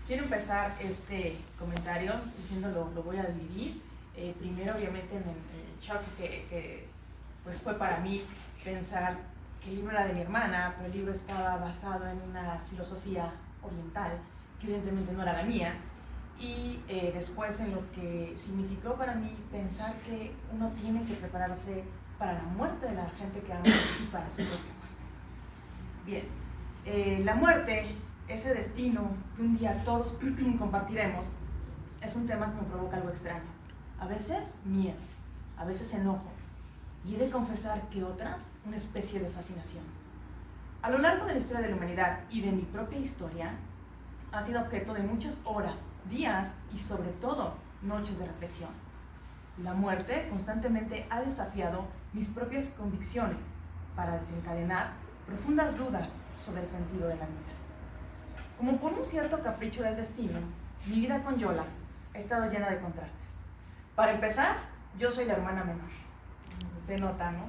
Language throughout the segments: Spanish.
Quiero empezar este comentario diciendo lo voy a dividir. Primero, obviamente, en el shock que pues fue para mí pensar que el libro era de mi hermana, pero el libro estaba basado en una filosofía oriental, que evidentemente no era la mía, y después en lo que significó para mí pensar que uno tiene que prepararse para la muerte de la gente que ama y para su propia muerte. Bien, la muerte, ese destino que un día todos compartiremos, es un tema que me provoca algo extraño. A veces miedo, a veces enojo, y he de confesar que otras, una especie de fascinación. A lo largo de la historia de la humanidad y de mi propia historia, ha sido objeto de muchas horas, días y sobre todo noches de reflexión. La muerte constantemente ha desafiado mis propias convicciones para desencadenar profundas dudas sobre el sentido de la vida. Como por un cierto capricho del destino, mi vida con Yola ha estado llena de contrastes. Para empezar, yo soy la hermana menor. Se nota, ¿no?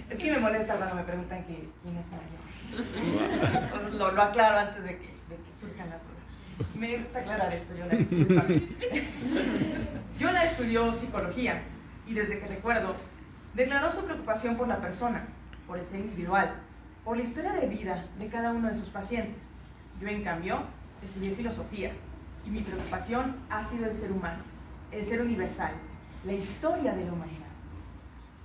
Es que me molesta cuando me preguntan quién es mayor. Entonces, lo aclaro antes de que surjan las dudas. Me gusta aclarar esto, Yola, discúlpame. Yola estudió psicología y desde que recuerdo, declaró su preocupación por la persona, por el ser individual, por la historia de vida de cada uno de sus pacientes. Yo, en cambio, estudié filosofía y mi preocupación ha sido el ser humano, el ser universal, la historia de la humanidad.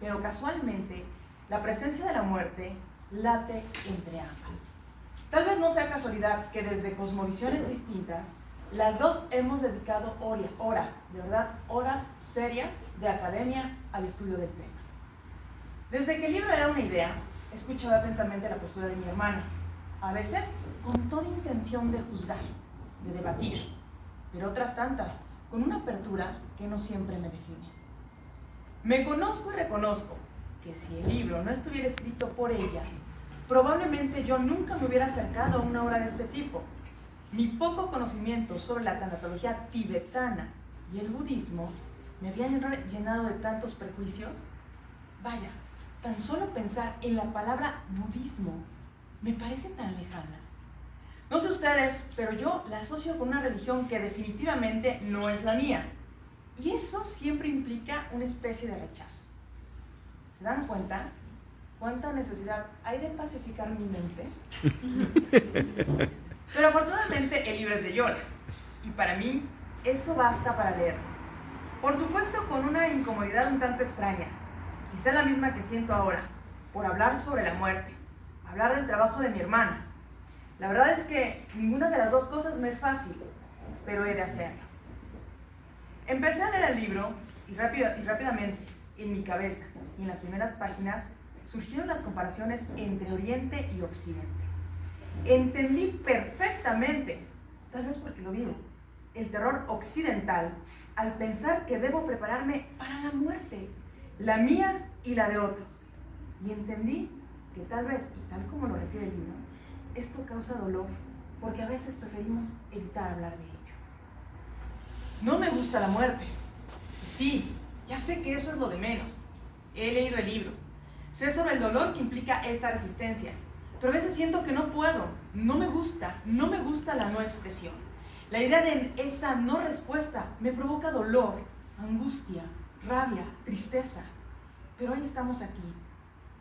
Pero casualmente, la presencia de la muerte late entre ambas. Tal vez no sea casualidad que desde cosmovisiones distintas, las dos hemos dedicado horas, de verdad, horas serias de academia al estudio del tema. Desde que el libro era una idea, he escuchado atentamente la postura de mi hermana, a veces con toda intención de juzgar, de debatir, pero otras tantas con una apertura que no siempre me define. Me conozco y reconozco que si el libro no estuviera escrito por ella, probablemente yo nunca me hubiera acercado a una obra de este tipo. Mi poco conocimiento sobre la tanatología tibetana y el budismo me había llenado de tantos prejuicios. Vaya, tan solo pensar en la palabra budismo me parece tan lejana. No sé ustedes, pero yo la asocio con una religión que definitivamente no es la mía. Y eso siempre implica una especie de rechazo. ¿Se dan cuenta cuánta necesidad hay de pacificar mi mente? Pero afortunadamente el libro es de Yola, y para mí eso basta para leerlo. Por supuesto, con una incomodidad un tanto extraña, quizá la misma que siento ahora, por hablar sobre la muerte, hablar del trabajo de mi hermana. La verdad es que ninguna de las dos cosas me es fácil, pero he de hacerlo. Empecé a leer el libro y rápidamente, en mi cabeza y en las primeras páginas, surgieron las comparaciones entre Oriente y Occidente. Entendí perfectamente, tal vez porque lo vivo, el terror occidental al pensar que debo prepararme para la muerte, la mía y la de otros. Y entendí que tal vez, y tal como lo refiere el libro, esto causa dolor, porque a veces preferimos evitar hablar de ello. No me gusta la muerte. Sí, ya sé que eso es lo de menos. He leído el libro. Sé sobre el dolor que implica esta resistencia, pero a veces siento que no puedo. No me gusta la no expresión. La idea de esa no respuesta me provoca dolor, angustia, rabia, tristeza. Pero hoy estamos aquí.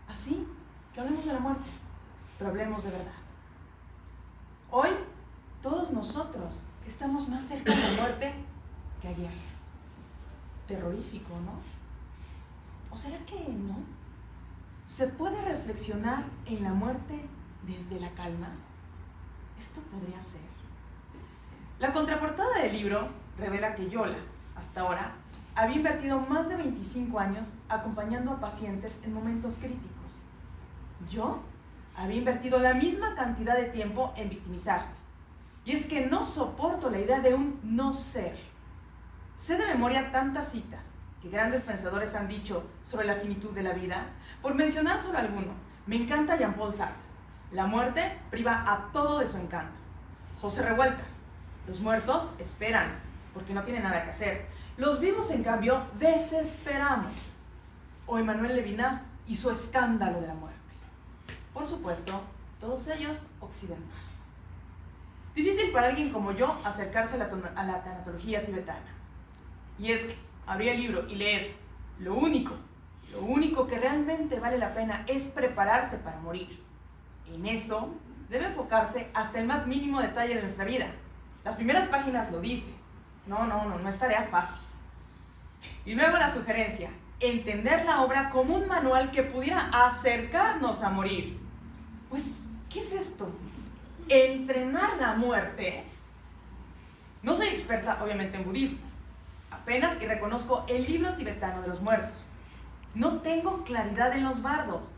Así que hablemos de la muerte, pero hablemos de verdad. Hoy, todos nosotros estamos más cerca de la muerte que ayer. Terrorífico, ¿no? ¿O será que no? ¿Se puede reflexionar en la muerte desde la calma? Esto podría ser. La contraportada del libro revela que Yola, hasta ahora, había invertido más de 25 años acompañando a pacientes en momentos críticos. Yo había invertido la misma cantidad de tiempo en victimizarme. Y es que no soporto la idea de un no ser. Sé de memoria tantas citas que grandes pensadores han dicho sobre la finitud de la vida. Por mencionar solo alguno, me encanta Jean-Paul Sartre. La muerte priva a todo de su encanto. José Revueltas. Los muertos esperan porque no tienen nada que hacer. Los vivos, en cambio, desesperamos. O Emmanuel Levinas y su escándalo de la muerte. Por supuesto, todos ellos occidentales. Difícil para alguien como yo acercarse a la tanatología tibetana. Y es que abrir el libro y leer lo único que realmente vale la pena es prepararse para morir. En eso debe enfocarse hasta el más mínimo detalle de nuestra vida. Las primeras páginas lo dice. No es tarea fácil. Y luego la sugerencia, entender la obra como un manual que pudiera acercarnos a morir. Pues, ¿qué es esto? ¿Entrenar la muerte? No soy experta, obviamente, en budismo. Apenas y reconozco el libro tibetano de los muertos. No tengo claridad en los bardos,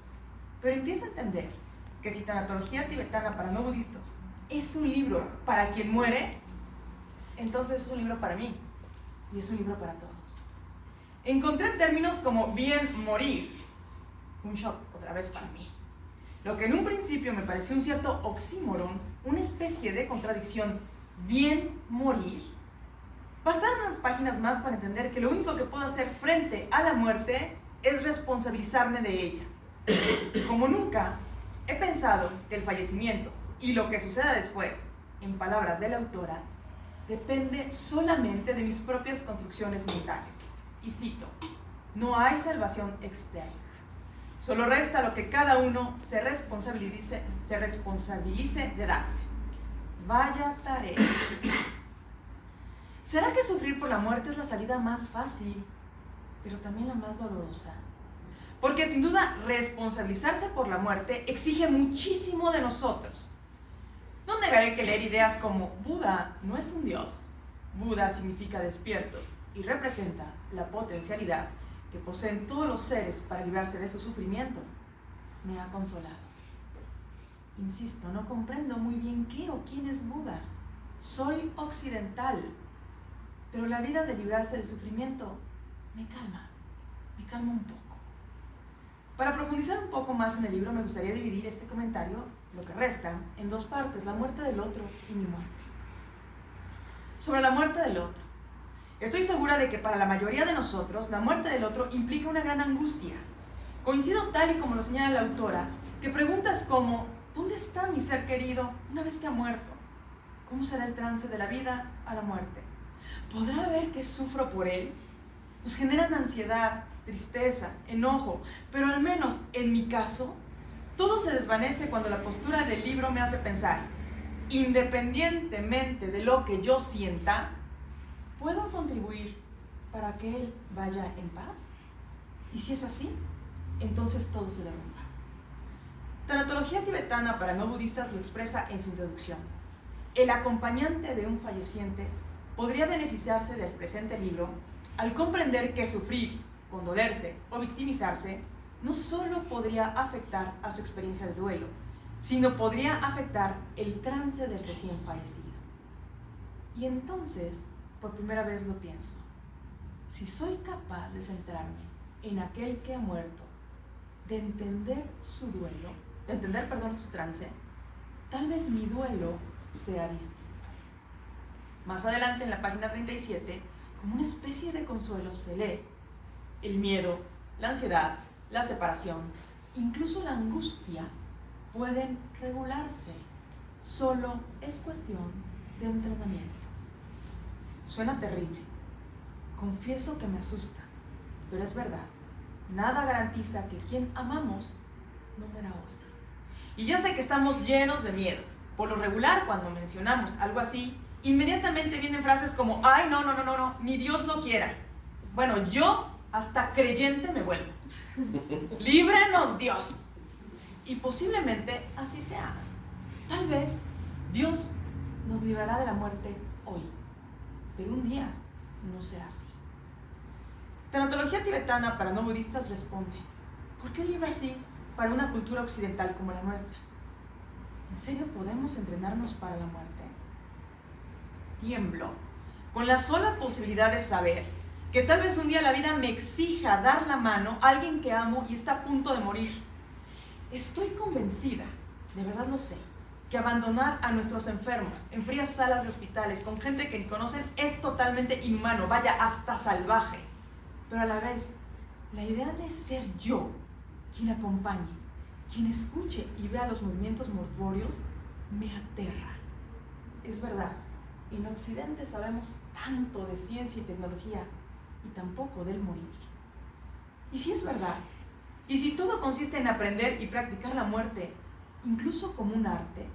pero empiezo a entender que si Tanatología tibetana para no budistas es un libro para quien muere, entonces es un libro para mí y es un libro para todos. Encontré términos como bien morir, un shock otra vez para mí. Lo que en un principio me pareció un cierto oxímoron, una especie de contradicción, bien morir. Bastaron unas páginas más para entender que lo único que puedo hacer frente a la muerte es responsabilizarme de ella. Como nunca, he pensado que el fallecimiento y lo que suceda después, en palabras de la autora, depende solamente de mis propias construcciones mentales. Y cito, no hay salvación externa. Solo resta lo que cada uno se responsabilice de darse. Vaya tarea. ¿Será que sufrir por la muerte es la salida más fácil, pero también la más dolorosa? Porque sin duda responsabilizarse por la muerte exige muchísimo de nosotros. No negaré que leer ideas como Buda no es un dios. Buda significa despierto y representa la potencialidad que poseen todos los seres para librarse de su sufrimiento, me ha consolado. Insisto, no comprendo muy bien qué o quién es Buda. Soy occidental, pero la vida de librarse del sufrimiento me calma un poco. Para profundizar un poco más en el libro, me gustaría dividir este comentario, lo que resta, en dos partes, la muerte del otro y mi muerte. Sobre la muerte del otro. Estoy segura de que para la mayoría de nosotros, la muerte del otro implica una gran angustia. Coincido tal y como lo señala la autora, que preguntas como, ¿dónde está mi ser querido una vez que ha muerto? ¿Cómo será el trance de la vida a la muerte? ¿Podrá ver que sufro por él? Nos generan ansiedad, tristeza, enojo, pero al menos en mi caso, todo se desvanece cuando la postura del libro me hace pensar, independientemente de lo que yo sienta, ¿puedo contribuir para que él vaya en paz? Y si es así, entonces todo se derrumba. Tanatología tibetana para no budistas lo expresa en su introducción. El acompañante de un falleciente podría beneficiarse del presente libro al comprender que sufrir, condolerse o victimizarse no solo podría afectar a su experiencia de duelo, sino podría afectar el trance del recién fallecido. Y entonces, por primera vez lo pienso, si soy capaz de centrarme en aquel que ha muerto, de entender su duelo, su trance, tal vez mi duelo sea distinto. Más adelante en la página 37, como una especie de consuelo se lee, el miedo, la ansiedad, la separación, incluso la angustia pueden regularse, solo es cuestión de entrenamiento. Suena terrible, confieso que me asusta, pero es verdad, nada garantiza que quien amamos no muera hoy. Y ya sé que estamos llenos de miedo, por lo regular cuando mencionamos algo así, inmediatamente vienen frases como, ay, no, ni Dios lo quiera. Bueno, yo hasta creyente me vuelvo. Líbranos Dios. Y posiblemente así sea. Tal vez Dios nos librará de la muerte hoy, pero un día no será así. Tanatología tibetana para no budistas responde, ¿por qué un libro así para una cultura occidental como la nuestra? ¿En serio podemos entrenarnos para la muerte? Tiemblo con la sola posibilidad de saber que tal vez un día la vida me exija dar la mano a alguien que amo y está a punto de morir. Estoy convencida, de verdad lo sé, que abandonar a nuestros enfermos en frías salas de hospitales con gente que ni conocen es totalmente inhumano, vaya, hasta salvaje. Pero a la vez, la idea de ser yo quien acompañe, quien escuche y vea los movimientos mortuorios, me aterra. es verdad. En Occidente sabemos tanto de ciencia y tecnología y tampoco del morir. ¿Y si es verdad? ¿Y si todo consiste en aprender y practicar la muerte, incluso como un arte?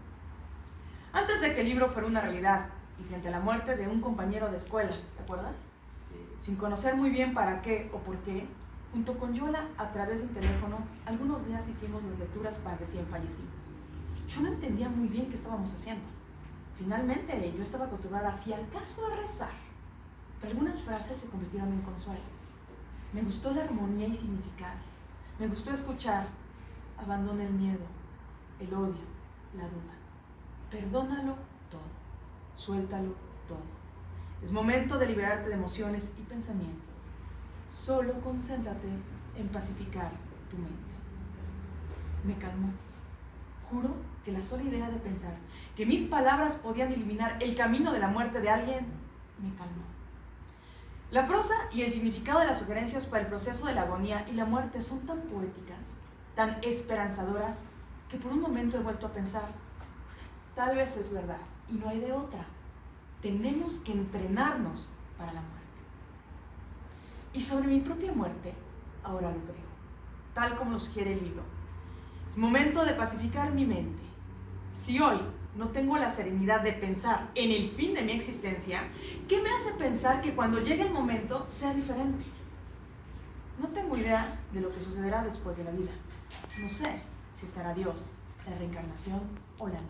Antes de que el libro fuera una realidad, y frente a la muerte de un compañero de escuela, ¿te acuerdas? Sin conocer muy bien para qué o por qué, junto con Yola, a través de un teléfono, algunos días hicimos las lecturas para recién fallecidos. Yo no entendía muy bien qué estábamos haciendo. Finalmente, yo estaba acostumbrada, si al caso, a rezar. Pero algunas frases se convirtieron en consuelo. Me gustó la armonía y significado. Me gustó escuchar, abandona el miedo, el odio, la duda. Perdónalo todo, suéltalo todo. Es momento de liberarte de emociones y pensamientos. Solo concéntrate en pacificar tu mente. Me calmó. Juro que la sola idea de pensar que mis palabras podían iluminar el camino de la muerte de alguien me calmó. La prosa y el significado de las sugerencias para el proceso de la agonía y la muerte son tan poéticas, tan esperanzadoras, que por un momento he vuelto a pensar, tal vez es verdad y no hay de otra. Tenemos que entrenarnos para la muerte. Y sobre mi propia muerte, ahora lo creo, tal como lo sugiere el libro. Es momento de pacificar mi mente. Si hoy no tengo la serenidad de pensar en el fin de mi existencia, ¿qué me hace pensar que cuando llegue el momento sea diferente? No tengo idea de lo que sucederá después de la vida. No sé si estará Dios, la reencarnación o la nada.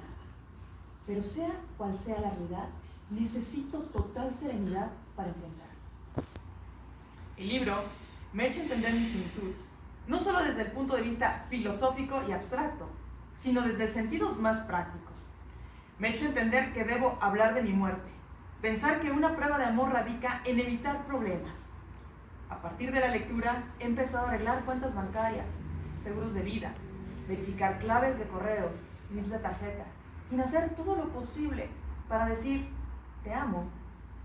Pero sea cual sea la realidad, necesito total serenidad para enfrentar. El libro me ha hecho entender mi finitud, no solo desde el punto de vista filosófico y abstracto, sino desde el sentido más práctico. Me ha hecho entender que debo hablar de mi muerte, pensar que una prueba de amor radica en evitar problemas. A partir de la lectura he empezado a arreglar cuentas bancarias, seguros de vida, verificar claves de correos, NIPs de tarjeta, y hacer todo lo posible para decir te amo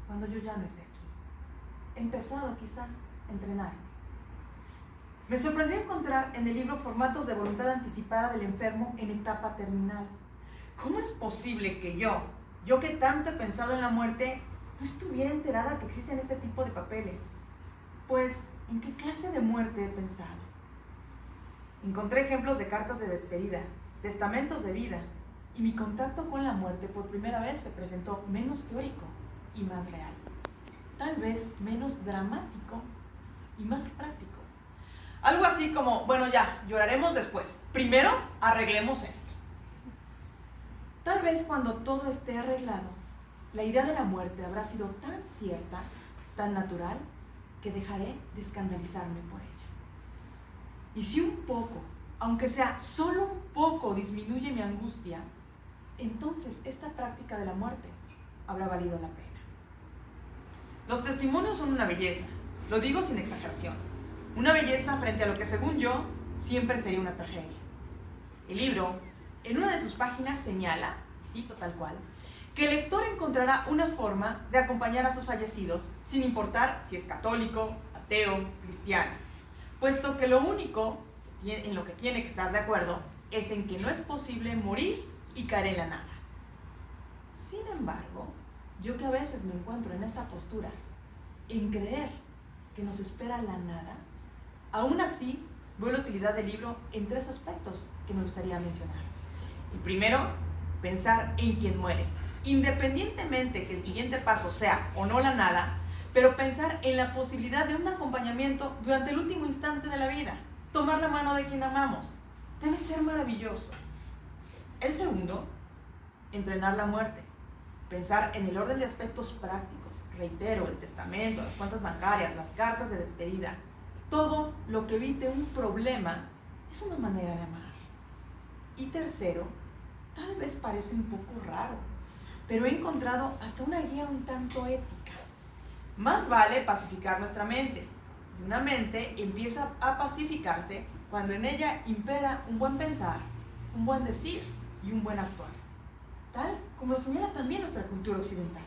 cuando yo ya no esté aquí. He empezado quizá a entrenar. Me sorprendió encontrar en el libro formatos de voluntad anticipada del enfermo en etapa terminal. ¿Cómo es posible que yo que tanto he pensado en la muerte, no estuviera enterada que existen este tipo de papeles? Pues, ¿en qué clase de muerte he pensado? Encontré ejemplos de cartas de despedida, testamentos de vida, y mi contacto con la muerte por primera vez se presentó menos teórico y más real. Tal vez menos dramático y más práctico. Algo así como, bueno ya, lloraremos después. Primero, arreglemos esto. Tal vez cuando todo esté arreglado, la idea de la muerte habrá sido tan cierta, tan natural, que dejaré de escandalizarme por ella. Y si un poco, aunque sea solo un poco, disminuye mi angustia, entonces esta práctica de la muerte habrá valido la pena. Los testimonios son una belleza, lo digo sin exageración. Una belleza frente a lo que, según yo, siempre sería una tragedia. El libro, en una de sus páginas, señala, y cito tal cual, que el lector encontrará una forma de acompañar a sus fallecidos sin importar si es católico, ateo, cristiano, puesto que lo único en lo que tiene que estar de acuerdo es en que no es posible morir y caer en la nada. Sin embargo, yo que a veces me encuentro en esa postura, en creer que nos espera la nada, aún así veo la utilidad del libro en 3 aspectos que me gustaría mencionar. El primero, pensar en quien muere, independientemente que el siguiente paso sea o no la nada, pero pensar en la posibilidad de un acompañamiento durante el último instante de la vida, tomar la mano de quien amamos, debe ser maravilloso. El segundo, entrenar la muerte, pensar en el orden de aspectos prácticos, reitero, el testamento, las cuentas bancarias, las cartas de despedida, todo lo que evite un problema es una manera de amar. Y tercero, tal vez parece un poco raro, pero he encontrado hasta una guía un tanto ética. Más vale pacificar nuestra mente. Y una mente empieza a pacificarse cuando en ella impera un buen pensar, un buen decir y un buen actuar, tal como lo señala también nuestra cultura occidental.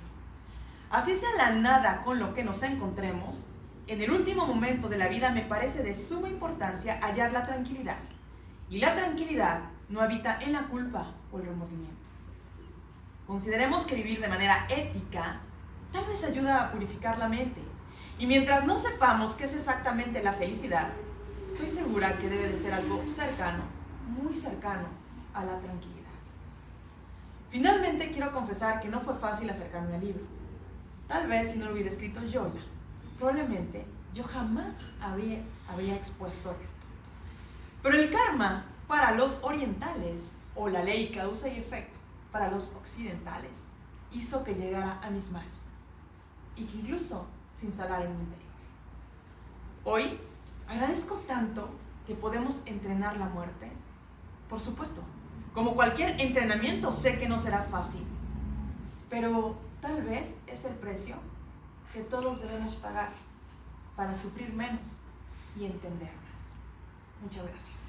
Así sea la nada con lo que nos encontremos, en el último momento de la vida me parece de suma importancia hallar la tranquilidad. Y la tranquilidad no habita en la culpa o el remordimiento. consideremos que vivir de manera ética tal vez ayuda a purificar la mente. Y mientras no sepamos qué es exactamente la felicidad, estoy segura que debe de ser algo cercano, muy cercano a la tranquilidad. Finalmente quiero confesar que no fue fácil acercarme al libro. Tal vez si no lo hubiera escrito Yola, probablemente yo jamás habría expuesto esto. Pero el karma para los orientales, o la ley causa y efecto para los occidentales, hizo que llegara a mis manos y que incluso se instalara en mi interior. Hoy agradezco tanto que podemos entrenar la muerte. Por supuesto, como cualquier entrenamiento, sé que no será fácil, pero tal vez es el precio que todos debemos pagar para sufrir menos y entender más. Muchas gracias.